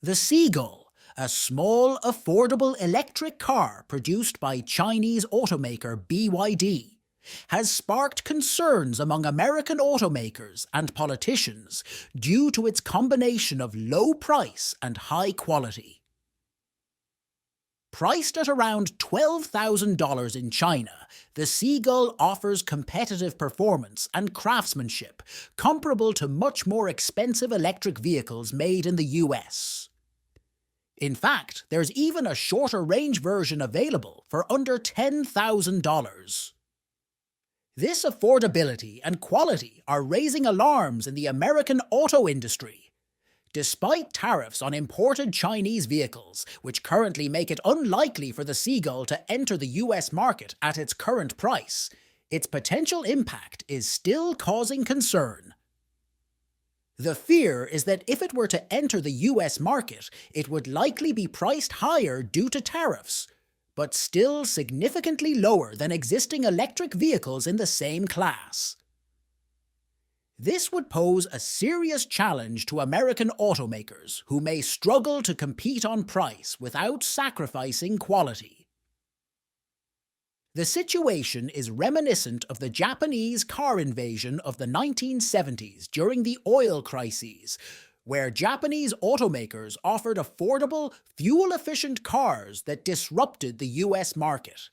The Seagull, a small, affordable electric car produced by Chinese automaker BYD, has sparked concerns among American automakers and politicians due to its combination of low price and high quality. Priced at around $12,000 in China, the Seagull offers competitive performance and craftsmanship comparable to much more expensive electric vehicles made in the US. In fact, there's even a shorter range version available for under $10,000. This affordability and quality are raising alarms in the American auto industry. Despite tariffs on imported Chinese vehicles, which currently make it unlikely for the Seagull to enter the US market at its current price, its potential impact is still causing concern. The fear is that if it were to enter the US market, it would likely be priced higher due to tariffs, but still significantly lower than existing electric vehicles in the same class. This would pose a serious challenge to American automakers who may struggle to compete on price without sacrificing quality. The situation is reminiscent of the Japanese car invasion of the 1970s during the oil crises, where Japanese automakers offered affordable, fuel-efficient cars that disrupted the US market.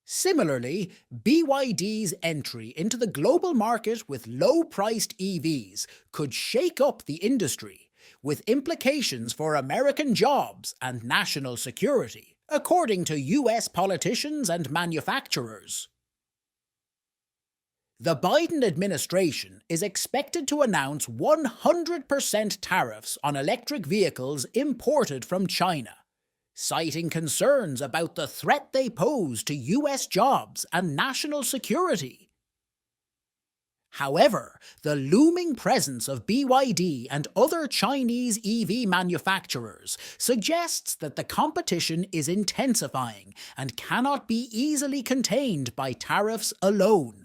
Similarly, BYD's entry into the global market with low-priced EVs could shake up the industry, with implications for American jobs and national security, according to US politicians and manufacturers. The Biden administration is expected to announce 100% tariffs on electric vehicles imported from China, citing concerns about the threat they pose to US jobs and national security. However, the looming presence of BYD and other Chinese EV manufacturers suggests that the competition is intensifying and cannot be easily contained by tariffs alone.